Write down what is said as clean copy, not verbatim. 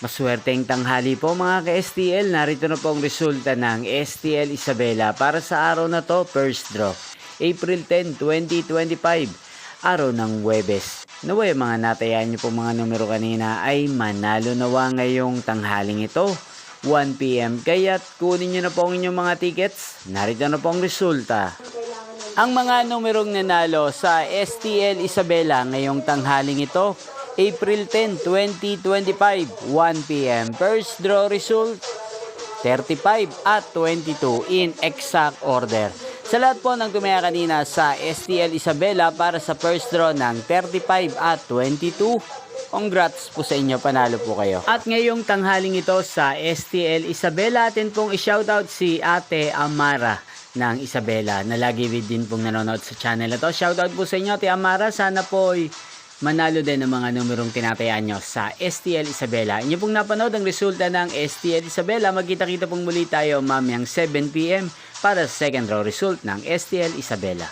Maswerteng tanghali po mga ka-STL, narito na po ang resulta ng STL Isabela para sa araw na to, first draw, April 10, 2025, araw ng Huwebes. Naway mga natayaan nyo po mga numero kanina ay manalo nawa ngayong tanghaling ito, 1 PM. Kaya't kunin nyo na po ang inyong mga tickets, narito na po ang resulta. Ang mga numerong nanalo sa STL Isabela ngayong tanghaling ito, April 10, 2025, 1 PM. First draw result, 35 at 22 in exact order. Sa lahat po ng tumaya kanina sa STL Isabela para sa first draw ng 35 at 22, congrats po sa inyo, panalo po kayo. At ngayong tanghaling ito sa STL Isabela, atin pong i-shoutout si Ate Amara ng Isabela na lagi din pong nanonood sa channel na to. Shoutout po sa inyo, Ate Amara. Sana po manalo din ng mga numerong tinatayaan nyo sa STL Isabela. Inyo pong napanood ang resulta ng STL Isabela. Magkita-kita pong muli tayo mamayang 7 PM para sa second draw result ng STL Isabela.